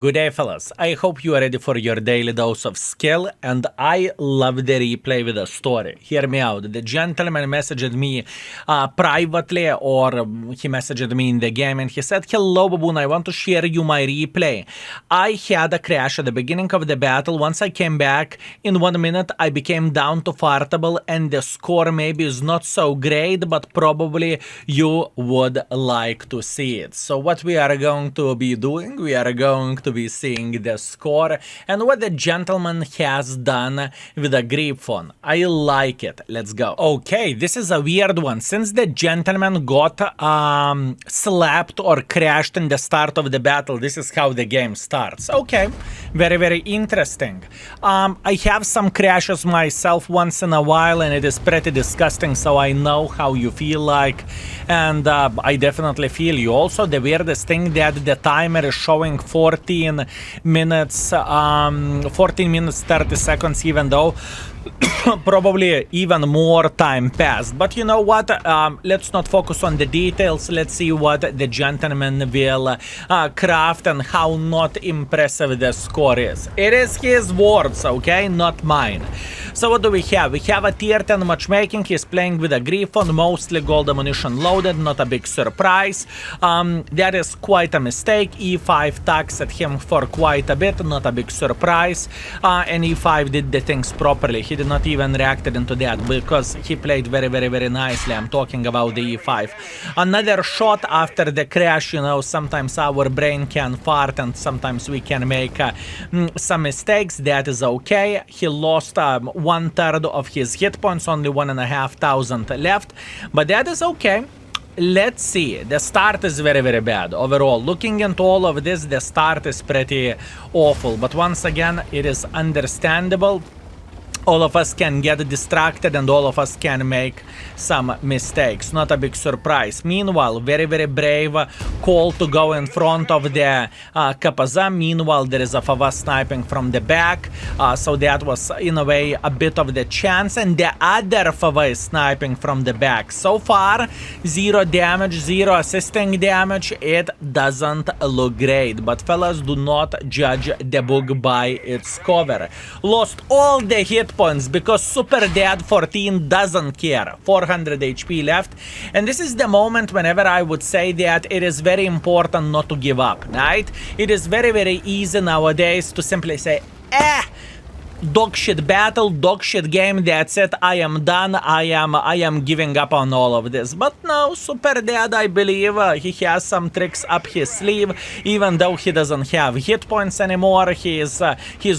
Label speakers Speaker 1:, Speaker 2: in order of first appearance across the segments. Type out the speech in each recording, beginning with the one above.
Speaker 1: Good day, fellas. I hope you are ready for your daily dose of skill, and I love the replay with a story. Hear me out. The gentleman messaged me privately, or he messaged me in the game, and he said, "Hello, Baboon, I want to share you my replay. I had a crash at the beginning of the battle. Once I came back, in 1 minute, I became down to fartable, and the score maybe is not so great, but probably you would like to see it." So what we are going to be doing, we are going to be seeing the score and what the gentleman has done with a GRYPHON. I like it. Let's go. Okay, this is a weird one. Since the gentleman got slapped or crashed in the start of the battle, this is how the game starts. Okay, very, very interesting. I have some crashes myself once in a while, and it is pretty disgusting, so I know how you feel like, and I definitely feel you. Also, the weirdest thing that the timer is showing 14 minutes 30 seconds, even though probably even more time passed. But you know what, let's not focus on the details. Let's see what the gentleman will craft and how not impressive the score is. It is his words, okay, not mine. So what do we have? We have a tier 10 matchmaking. He's playing with a GRYPHON, mostly gold ammunition loaded, not a big surprise. That is quite a mistake. E5 tugs at him for quite a bit, not a big surprise. And E5 did the things properly. He did not even react into that because he played very, very, very nicely. I'm talking about the E5. Another shot after the crash. You know, sometimes our brain can fart and sometimes we can make some mistakes. That is okay. He lost 1/3 of his hit points, only 1,500 left, but that is okay. Let's see. The start is very, very bad overall. Looking into all of this, the start is pretty awful, but once again, it is understandable. All of us can get distracted and all of us can make some mistakes. Not a big surprise. Meanwhile, very, very brave call to go in front of the KPZ. Meanwhile, there is a Fava sniping from the back. So that was, in a way, a bit of the chance. And the other Fava is sniping from the back. So far, 0 damage, 0 assisting damage. It doesn't look great. But fellas, do not judge the book by its cover. Lost all the hit points because Super Dad 14 doesn't care. 400 HP left, and this is the moment whenever I would say that it is very important not to give up, right? It is very, very easy nowadays to simply say, dog shit battle, dog shit game, that's it, I am done, I am giving up on all of this. But no, Super Dad, I believe he has some tricks up his sleeve. Even though he doesn't have hit points anymore, he's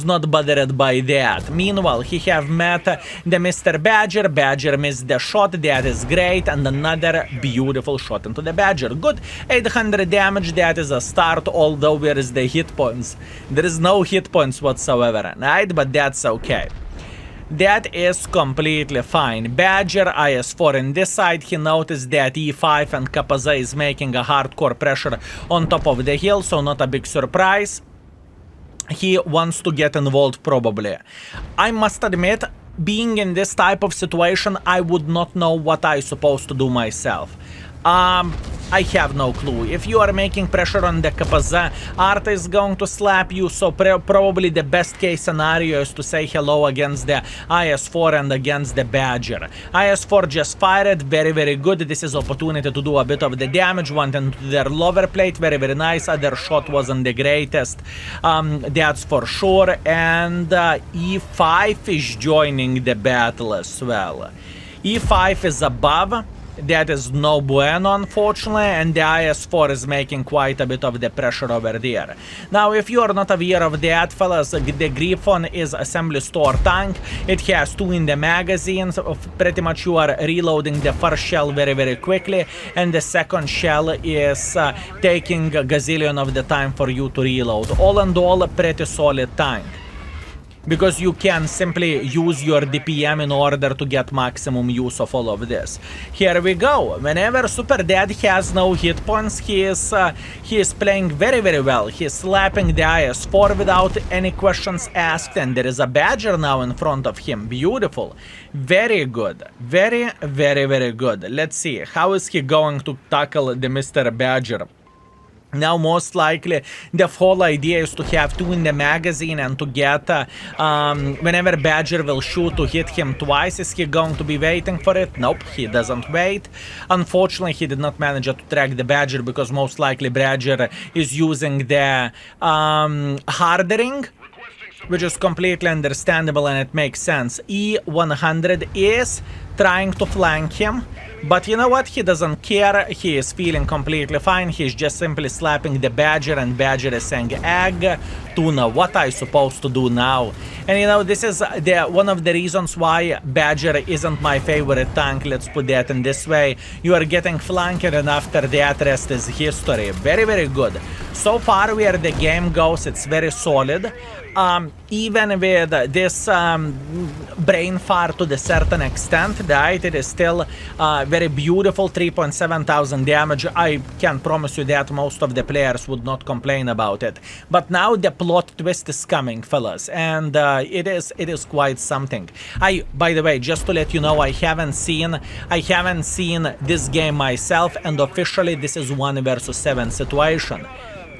Speaker 1: not bothered by that. Meanwhile, he have met the Mr. Badger. Badger missed the shot, that is great, and another beautiful shot into the Badger. Good, 800 damage, that is a start, although where is the hit points? There is no hit points whatsoever, right? But that's okay. That is completely fine. Badger, IS4 in this side. He noticed that E5 and KPZ is making a hardcore pressure on top of the hill, so not a big surprise. He wants to get involved probably. I must admit, being in this type of situation, I would not know what I'm supposed to do myself. I have no clue. If you are making pressure on the KPZ, Arta is going to slap you, so probably the best case scenario is to say hello against the IS4 and against the Badger. IS4 just fired, very, very good. This is opportunity to do a bit of the damage. Went into their lower plate, very, very nice. Other shot wasn't the greatest, that's for sure. And E5 is joining the battle as well. E5 is above. That is no bueno, unfortunately, and the IS4 is making quite a bit of the pressure over there. Now, if you are not aware of that, fellas, the GRYPHON is assembly store tank. It has 2 in the magazines. Pretty much you are reloading the first shell very, very quickly, and the second shell is taking a gazillion of the time for you to reload. All in all, a pretty solid tank, because you can simply use your DPM in order to get maximum use of all of this. Here we go. Whenever Super Dad has no hit points, he is playing very, very well. He's slapping the IS4 without any questions asked, and there is a Badger now in front of him. Beautiful. Very good. Very, very, very good. Let's see. How is he going to tackle the Mr. Badger? Now, most likely, the whole idea is to have 2 in the magazine and to get, whenever Badger will shoot, to hit him twice. Is he going to be waiting for it? Nope, he doesn't wait. Unfortunately, he did not manage to track the Badger because most likely Badger is using the hardering, which is completely understandable and it makes sense. E100 is trying to flank him, but you know what? He doesn't care. He is feeling completely fine. He's just simply slapping the Badger, and Badger is saying, egg, tuna, what I supposed to do now? And you know, this is one of the reasons why Badger isn't my favorite tank, let's put that in this way. You are getting flanked, and after that, rest is history. Very, very good. So far, where the game goes, it's very solid. Even with this brain fart to the certain extent, right, it is still very beautiful, 3.7 thousand damage. I can promise you that most of the players would not complain about it. But now the plot twist is coming, fellas, and it is quite something. By the way, just to let you know, I haven't seen this game myself, and officially this is 1 versus 7 situation.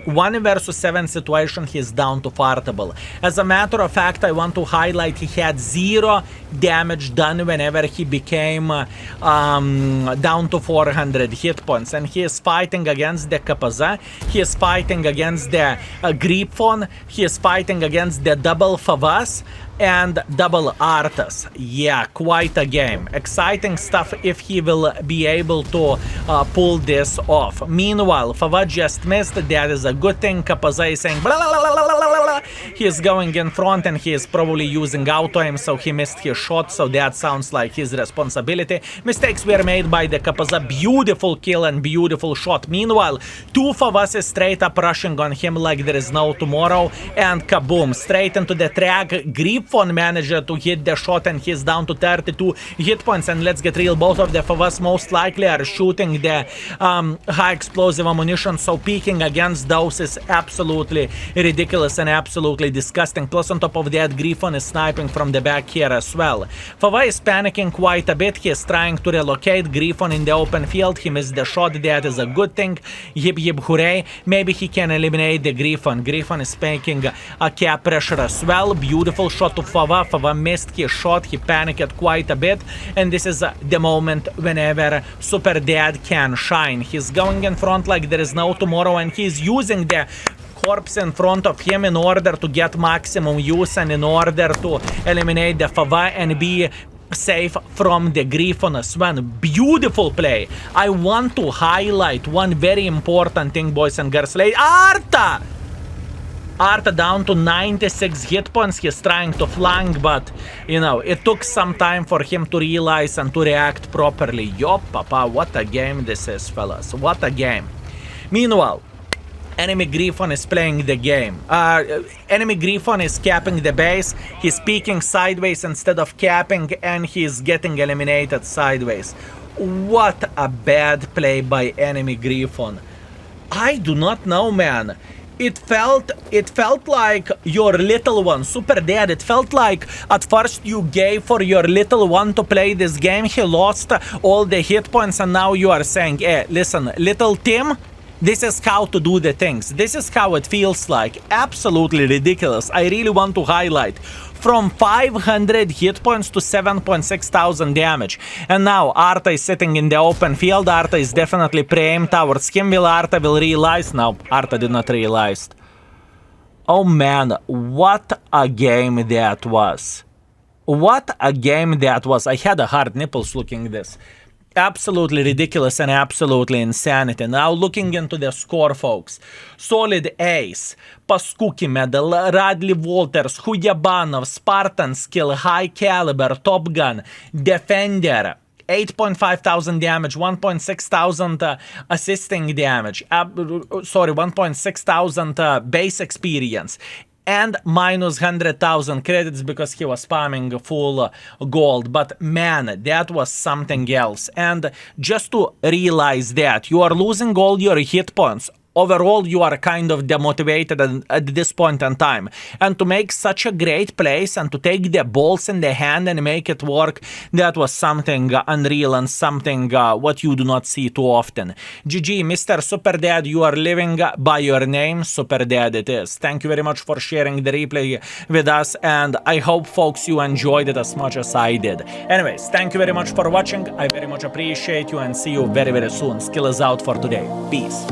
Speaker 1: 1 versus 7 situation, he's down to fartable. As a matter of fact, I want to highlight he had 0 damage done whenever he became down to 400 hit points. And he is fighting against the Kapaza, he is fighting against the GRYPHON, he is fighting against the double Favas and double Arthas. Yeah, quite a game. Exciting stuff if he will be able to pull this off. Meanwhile, Fava just missed. That is a good thing. Kapaza is saying blah, blah, blah, blah, blah, blah, blah. He is going in front and he is probably using auto aim, so he missed his shot, so that sounds like his responsibility. Mistakes were made by the Kapaza. Beautiful kill and beautiful shot. Meanwhile, 2 Favas is straight up rushing on him like there is no tomorrow, and kaboom, straight into the track. GRYPHON managed to hit the shot and he's down to 32 hit points. And let's get real, both of the Favas most likely are shooting the high explosive ammunition, so peeking against those is absolutely ridiculous and absolutely disgusting. Plus on top of that, GRYPHON is sniping from the back here as well. Fava is panicking quite a bit. He is trying to relocate. GRYPHON in the open field, he missed the shot. That is a good thing. Yip yip hooray. Maybe he can eliminate the GRYPHON. GRYPHON is making a cap pressure as well. Beautiful shot to Fava. Fava missed his shot. He panicked quite a bit, and this is the moment whenever Super Dad can shine. He's going in front like there is no tomorrow, and he's using the corpse in front of him in order to get maximum use and in order to eliminate the Fava and be safe from the GRYPHON as well. Beautiful play. I want to highlight one very important thing, boys and girls. Arta! Arta down to 96 hit points. He's trying to flank, but you know, it took some time for him to realize and to react properly. Yo, papa, what a game this is, fellas. What a game. Meanwhile, enemy GRYPHON is playing the game. Enemy GRYPHON is capping the base. He's peeking sideways instead of capping, and he's getting eliminated sideways. What a bad play by enemy GRYPHON. I do not know, man. It felt like your little one, Super Dad, it felt like at first you gave for your little one to play this game. He lost all the hit points, and now you are saying, hey, listen, little Tim, this is how to do the things. This is how it feels like. Absolutely ridiculous. I really want to highlight. From 500 hit points to 7.6 thousand damage. And now Arta is sitting in the open field. Arta is definitely pre-aimed towards him. Will Arta realize? No, Arta did not realize. Oh man, what a game that was. What a game that was. I had a hard nipples looking at this. Absolutely ridiculous and absolutely insanity. Now looking into the score, folks. Solid Ace, Paskuki Medal, Radley Walters, Huyabanov, Spartan Skill, High Caliber, Top Gun, Defender, 8.5 thousand damage, 1.6 thousand assisting damage, 1.6 thousand base experience, and minus 100,000 credits because he was spamming full gold. But man, that was something else. And just to realize that you are losing all your hit points, overall you are kind of demotivated at this point in time. And to make such a great place and to take the balls in the hand and make it work, that was something unreal and something what you do not see too often. GG, Mr. Super Dad, you are living by your name. Super Dad it is. Thank you very much for sharing the replay with us, and I hope, folks, you enjoyed it as much as I did. Anyways, thank you very much for watching. I very much appreciate you and see you very, very soon. Skill is out for today. Peace.